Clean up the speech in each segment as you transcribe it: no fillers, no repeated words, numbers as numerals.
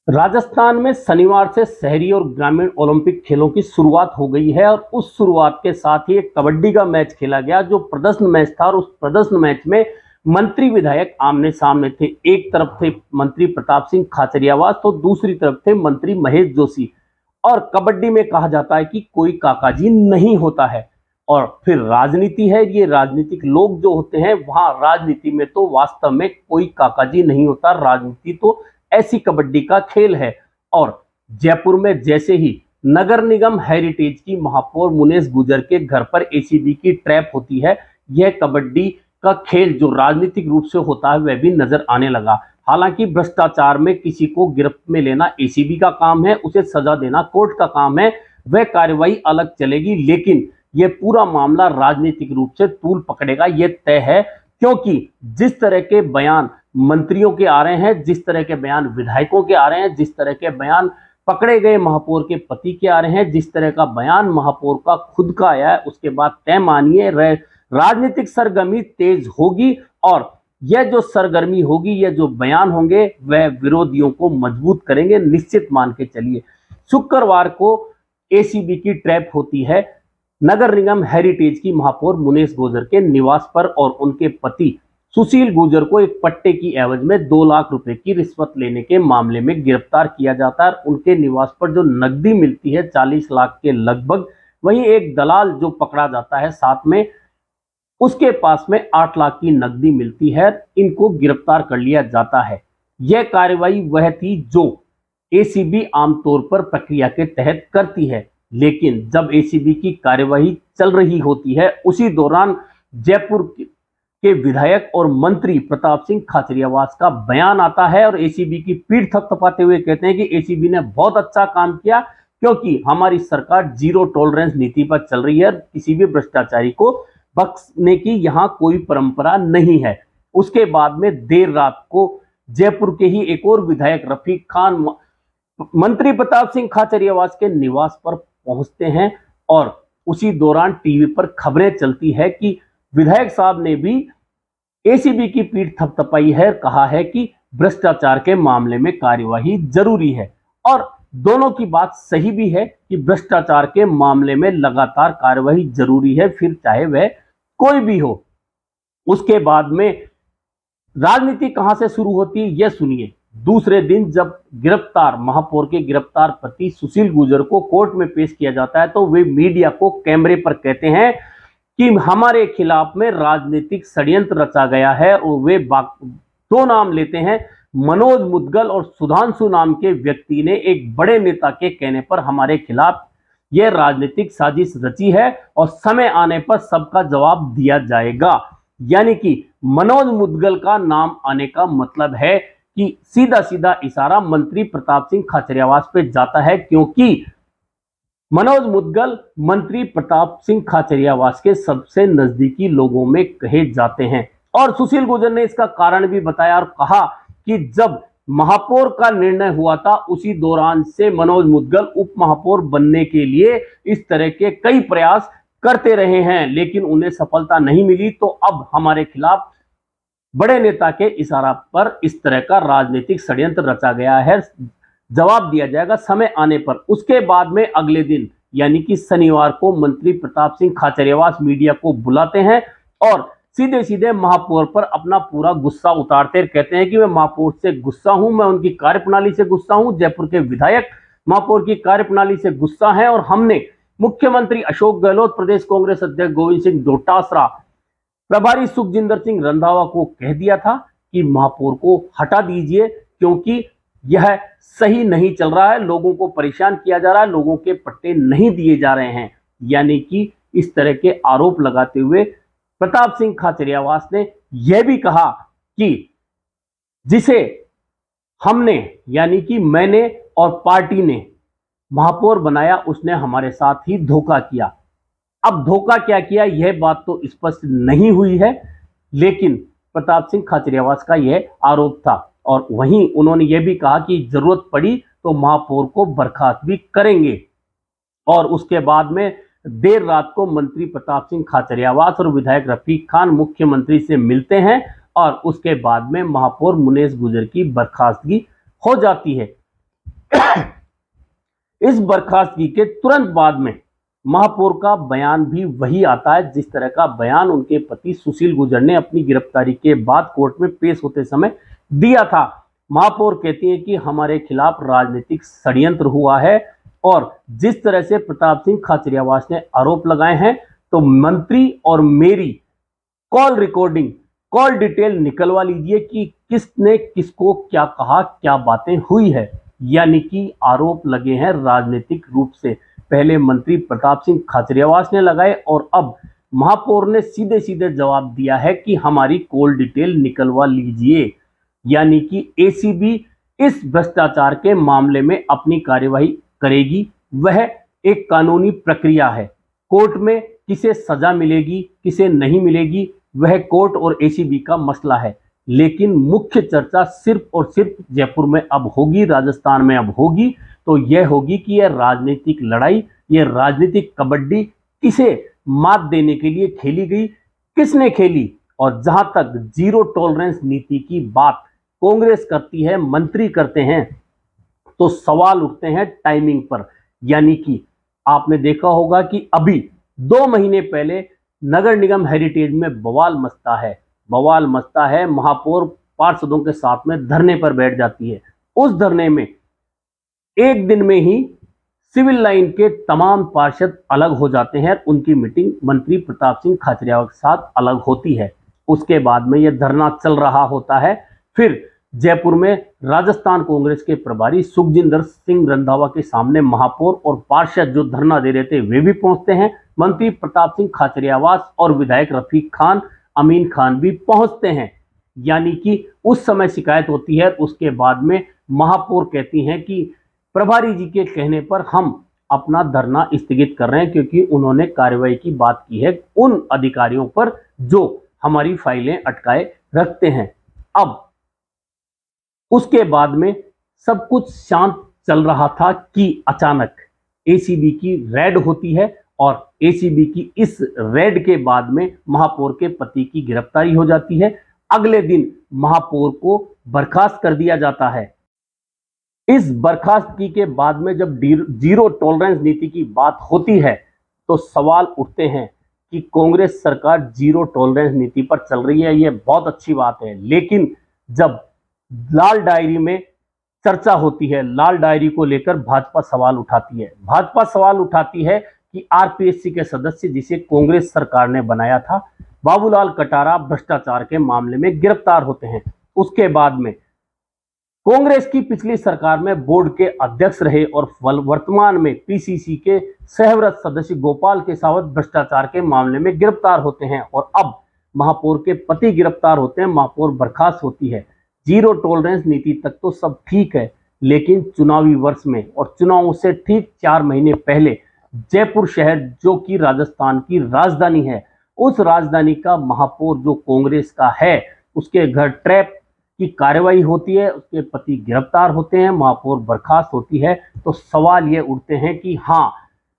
राजस्थान में शनिवार से शहरी और ग्रामीण ओलंपिक खेलों की शुरुआत हो गई है और उस शुरुआत के साथ ही एक कबड्डी का मैच खेला गया जो प्रदर्शन मैच था। और उस प्रदर्शन मैच में मंत्री विधायक आमने सामने थे। एक तरफ थे मंत्री प्रताप सिंह खाचरियावास तो दूसरी तरफ थे मंत्री महेश जोशी। और कबड्डी में कहा जाता है कि कोई काकाजी नहीं होता है। और फिर राजनीति है, ये राजनीतिक लोग जो होते हैं वहां राजनीति में तो वास्तव में कोई काकाजी नहीं होता। राजनीति तो ऐसी कबड्डी का खेल है। और जयपुर में जैसे ही नगर निगम हेरिटेज की महापौर मुनेश गुजर के घर पर एसीबी की ट्रैप होती है, यह कबड्डी का खेल जो राजनीतिक रूप से होता है वह भी नजर आने लगा। हालांकि भ्रष्टाचार में किसी को गिरफ्त में लेना एसीबी का काम है, उसे सजा देना कोर्ट का काम है, वह कार्रवाई अलग चलेगी। लेकिन यह पूरा मामला राजनीतिक रूप से तूल पकड़ेगा, यह तय है। क्योंकि जिस तरह के बयान मंत्रियों के आ रहे हैं, जिस तरह के बयान विधायकों के आ रहे हैं, जिस तरह के बयान पकड़े गए महापौर के पति के आ रहे हैं, जिस तरह का बयान महापौर का खुद का आया है, उसके बाद तय मानिए राजनीतिक सरगर्मी तेज होगी। और यह जो सरगर्मी होगी, यह जो बयान होंगे वह विरोधियों को मजबूत करेंगे, निश्चित मान के चलिए। शुक्रवार को एसीबी की ट्रैप होती है नगर निगम हेरिटेज की महापौर मुनेश गुजर के निवास पर और उनके पति सुशील गुजर को एक पट्टे की एवज में 2 लाख रुपए की रिश्वत लेने के मामले में गिरफ्तार किया जाता है। उनके निवास पर जो नकदी मिलती है 40 लाख के लगभग, वहीं एक दलाल जो पकड़ा जाता है साथ में, उसके पास में 8 लाख की नकदी मिलती है। इनको गिरफ्तार कर लिया जाता है। यह कार्रवाई वह थी जो एसीबी आमतौर पर प्रक्रिया के तहत करती है। लेकिन जब एसीबी की कार्यवाही चल रही होती है, उसी दौरान जयपुर के विधायक और मंत्री प्रताप सिंह खाचरियावास का बयान आता है और एसीबी की पीठ थपथपाते हुए कहते हैं कि एसीबी ने बहुत अच्छा काम किया क्योंकि हमारी सरकार जीरो टॉलरेंस नीति पर चल रही है, किसी भी भ्रष्टाचारी को बख्शने की यहां कोई परंपरा नहीं है। उसके बाद में देर रात को जयपुर के ही एक और विधायक रफीक खान मंत्री प्रताप सिंह खाचरियावास के निवास पर पहुंचते हैं और उसी दौरान टीवी पर खबरें चलती है कि विधायक साहब ने भी एसीबी की पीठ थपथपाई है, कहा है कि भ्रष्टाचार के मामले में कार्यवाही जरूरी है। और दोनों की बात सही भी है कि भ्रष्टाचार के मामले में लगातार कार्यवाही जरूरी है, फिर चाहे वह कोई भी हो। उसके बाद में राजनीति कहां से शुरू होती है यह सुनिए। दूसरे दिन जब गिरफ्तार महापौर के गिरफ्तार पति सुशील गुजर को कोर्ट में पेश किया जाता है तो वे मीडिया को कैमरे पर कहते हैं कि हमारे खिलाफ में राजनीतिक षड्यंत्र रचा गया है। और वे 2 नाम लेते हैं, मनोज मुदगल और सुधांशु नाम के व्यक्ति ने एक बड़े नेता के कहने पर हमारे खिलाफ यह राजनीतिक साजिश रची है और समय आने पर सबका जवाब दिया जाएगा। यानी कि मनोज मुदगल का नाम आने का मतलब है कि सीधा सीधा इशारा मंत्री प्रताप सिंह खाचरियावास पे जाता है, क्योंकि मनोज मुदगल मंत्री प्रताप सिंह खाचरियावास के सबसे नजदीकी लोगों में कहे जाते हैं। और सुशील गुजर ने इसका कारण भी बताया और कहा कि जब महापौर का निर्णय हुआ था उसी दौरान से मनोज मुदगल उप महापौर बनने के लिए इस तरह के कई प्रयास करते रहे हैं, लेकिन उन्हें सफलता नहीं मिली। तो अब हमारे खिलाफ बड़े नेता के इशारा पर इस तरह का राजनीतिक षड्यंत्र रचा गया है, जवाब दिया जाएगा समय आने पर। उसके बाद में अगले दिन यानी कि शनिवार को मंत्री प्रताप सिंह खाचरियावास मीडिया को बुलाते हैं और सीधे सीधे महापौर पर अपना पूरा गुस्सा उतारते कहते हैं कि मैं महापौर से गुस्सा हूं, मैं उनकी कार्यप्रणाली से गुस्सा हूं, जयपुर के विधायक महापौर की कार्यप्रणाली से गुस्सा है और हमने मुख्यमंत्री अशोक गहलोत, प्रदेश कांग्रेस अध्यक्ष गोविंद सिंह डोटासरा, प्रभारी सुखजिंदर सिंह रंधावा को कह दिया था कि महापौर को हटा दीजिए क्योंकि यह सही नहीं चल रहा है, लोगों को परेशान किया जा रहा है, लोगों के पट्टे नहीं दिए जा रहे हैं। यानी कि इस तरह के आरोप लगाते हुए प्रताप सिंह खाचरियावास ने यह भी कहा कि जिसे हमने यानी कि मैंने और पार्टी ने महापौर बनाया उसने हमारे साथ ही धोखा किया। अब धोखा क्या किया यह बात तो स्पष्ट नहीं हुई है, लेकिन प्रताप सिंह खाचरियावास का यह आरोप था। और वहीं उन्होंने यह भी कहा कि जरूरत पड़ी तो महापौर को बर्खास्त भी करेंगे। और उसके बाद में देर रात को मंत्री प्रताप सिंह खाचरियावास और विधायक रफीक खान मुख्यमंत्री से मिलते हैं और उसके बाद में महापौर मुनेश गुजर की बर्खास्तगी हो जाती है। इस बर्खास्तगी के तुरंत बाद में महापौर का बयान भी वही आता है जिस तरह का बयान उनके पति सुशील गुर्जर ने अपनी गिरफ्तारी के बाद कोर्ट में पेश होते समय दिया था। महापौर कहती है कि हमारे खिलाफ राजनीतिक षड्यंत्र हुआ है और जिस तरह से प्रताप सिंह खाचरियावास ने आरोप लगाए हैं, तो मंत्री और मेरी कॉल रिकॉर्डिंग, कॉल डिटेल निकलवा लीजिए कि किसने किसको क्या कहा, क्या बातें हुई है। यानी कि आरोप लगे हैं राजनीतिक रूप से। पहले मंत्री प्रताप सिंह खाचरियावास ने लगाए और अब महापौर ने सीधे सीधे जवाब दिया है कि हमारी कॉल डिटेल निकलवा लीजिए। यानी कि एसीबी इस भ्रष्टाचार के मामले में अपनी कार्यवाही करेगी। वह एक कानूनी प्रक्रिया है। कोर्ट में किसे सजा मिलेगी, किसे नहीं मिलेगी, वह कोर्ट और एसीबी का मसला है। लेकिन मुख्य चर्चा सिर्फ और सिर्फ जयपुर में अब होगी, राजस्थान में अब होगी, तो यह होगी कि यह राजनीतिक लड़ाई, यह राजनीतिक कबड्डी किसे मात देने के लिए खेली गई, किसने खेली। और जहां तक जीरो टॉलरेंस नीति की बात कांग्रेस करती है, मंत्री करते हैं, तो सवाल उठते हैं टाइमिंग पर। यानी कि आपने देखा होगा कि अभी 2 महीने पहले नगर निगम हेरिटेज में बवाल मचता है, महापौर पार्षदों के साथ में धरने पर बैठ जाती है। उस धरने में एक दिन में ही सिविल लाइन के तमाम पार्षद अलग हो जाते हैं। उनकी मीटिंग मंत्री प्रताप सिंह खाचरियावास के साथ अलग होती है। उसके बाद में यह धरना चल रहा होता है। फिर जयपुर में राजस्थान कांग्रेस के प्रभारी सुखजिंदर सिंह रंधावा के सामने महापौर और पार्षद जो धरना दे रहे थे वे भी पहुंचते हैं। मंत्री प्रताप सिंह खाचरियावास और विधायक रफीक खान, अमीन खान भी पहुंचते हैं। यानी कि उस समय शिकायत होती है। उसके बाद में महापौर कहती हैं कि प्रभारी जी के कहने पर हम अपना धरना स्थगित कर रहे हैं, क्योंकि उन्होंने कार्रवाई की बात की है उन अधिकारियों पर जो हमारी फाइलें अटकाए रखते हैं। अब उसके बाद में सब कुछ शांत चल रहा था कि अचानक एसीबी की रेड होती है और एसीबी की इस रेड के बाद में महापौर के पति की गिरफ्तारी हो जाती है। अगले दिन महापौर को बर्खास्त कर दिया जाता है। इस बर्खास्तगी के बाद में जब जीरो टॉलरेंस नीति की बात होती है तो सवाल उठते हैं कि कांग्रेस सरकार जीरो टॉलरेंस नीति पर चल रही है, यह बहुत अच्छी बात है। लेकिन जब लाल डायरी में चर्चा होती है, लाल डायरी को लेकर भाजपा सवाल उठाती है कि आरपीएससी के सदस्य जिसे कांग्रेस सरकार ने बनाया था, बाबूलाल कटारा भ्रष्टाचार के मामले में गिरफ्तार होते हैं। उसके बाद में कांग्रेस की पिछली सरकार में बोर्ड के अध्यक्ष रहे और वर्तमान में पीसीसी के सहव्रत सदस्य गोपाल केसावत भ्रष्टाचार के मामले में गिरफ्तार होते हैं और अब महापौर के पति गिरफ्तार होते हैं, महापौर बर्खास्त होती है। जीरो टॉलरेंस नीति तक तो सब ठीक है, लेकिन चुनावी वर्ष में और चुनावों से ठीक 4 महीने पहले जयपुर शहर जो कि राजस्थान की राजधानी है, उस राजधानी का महापौर जो कांग्रेस का है, उसके घर ट्रैप की कार्रवाई होती है, उसके पति गिरफ्तार होते हैं, महापौर बर्खास्त होती है। तो सवाल ये उठते हैं कि हाँ,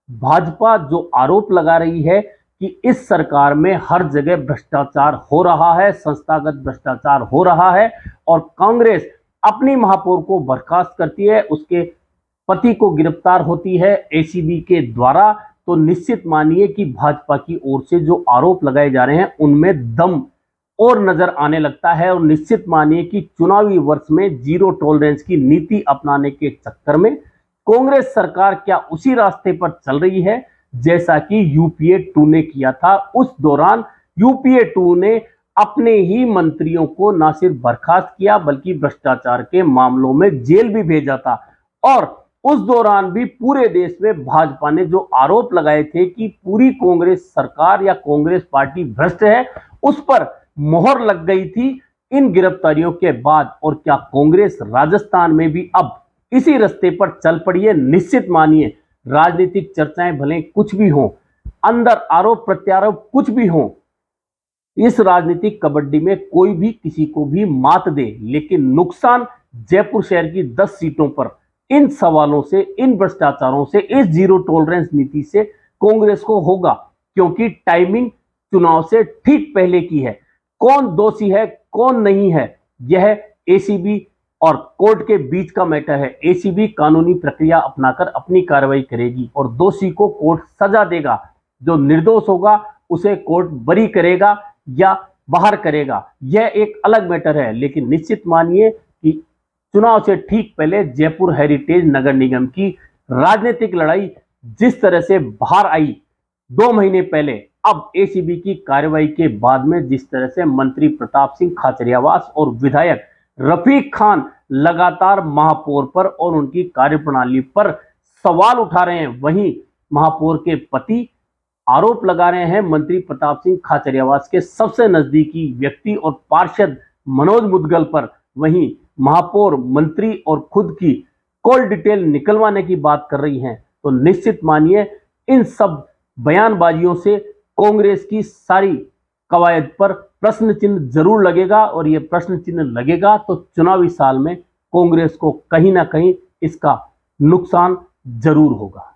भाजपा जो आरोप लगा रही है कि इस सरकार में हर जगह भ्रष्टाचार हो रहा है, संस्थागत भ्रष्टाचार हो रहा है, और कांग्रेस अपनी महापौर को बर्खास्त करती है, उसके पति को गिरफ्तार होती है एसीबी के द्वारा, तो निश्चित मानिए कि भाजपा की ओर से जो आरोप लगाए जा रहे हैं उनमें दम और नजर आने लगता है। और निश्चित मानिए कि चुनावी वर्ष में जीरो टॉलरेंस की नीति अपनाने के चक्कर में कांग्रेस सरकार क्या उसी रास्ते पर चल रही है जैसा कि यूपीए 2 ने किया था। उस दौरान यूपीए 2 ने अपने ही मंत्रियों को न सिर्फ बर्खास्त किया बल्कि भ्रष्टाचार के मामलों में जेल भी भेजा था। और उस दौरान भी पूरे देश में भाजपा ने जो आरोप लगाए थे कि पूरी कांग्रेस सरकार या कांग्रेस पार्टी भ्रष्ट है, उस पर मोहर लग गई थी इन गिरफ्तारियों के बाद। और क्या कांग्रेस राजस्थान में भी अब इसी रास्ते पर चल पड़ी है? निश्चित मानिए, राजनीतिक चर्चाएं भले कुछ भी हों, अंदर आरोप प्रत्यारोप कुछ भी हों, इस राजनीतिक कबड्डी में कोई भी किसी को भी मात दे, लेकिन नुकसान जयपुर शहर की 10 सीटों पर इन सवालों से, इन भ्रष्टाचारों से, इस जीरो टॉलरेंस नीति से कांग्रेस को होगा, क्योंकि टाइमिंग चुनाव से ठीक पहले की है। कौन दोषी है, कौन नहीं है, यह एसीबी और कोर्ट के बीच का मैटर है। एसीबी कानूनी प्रक्रिया अपनाकर अपनी कार्रवाई करेगी और दोषी को कोर्ट सजा देगा। जो निर्दोष होगा उसे कोर्ट बरी करेगा या बाहर करेगा, यह एक अलग मैटर है। लेकिन निश्चित मानिए कि चुनाव से ठीक पहले जयपुर हेरिटेज नगर निगम की राजनीतिक लड़ाई जिस तरह से बाहर आई 2 महीने पहले, अब एसीबी की कार्रवाई के बाद में जिस तरह से मंत्री प्रताप सिंह खाचरियावास और विधायक रफीक खान लगातार महापौर पर और उनकी कार्यप्रणाली पर सवाल उठा रहे हैं, वहीं महापौर के पति आरोप लगा रहे हैं मंत्री प्रताप सिंह खाचरियावास के सबसे नजदीकी व्यक्ति और पार्षद मनोज मुदगल पर। वहीं महापौर मंत्री और खुद की कॉल डिटेल निकलवाने की बात कर रही हैं। तो निश्चित मानिए इन सब बयानबाजियों से कांग्रेस की सारी कवायद पर प्रश्न चिन्ह जरूर लगेगा और ये प्रश्न चिन्ह लगेगा तो चुनावी साल में कांग्रेस को कहीं ना कहीं इसका नुकसान जरूर होगा।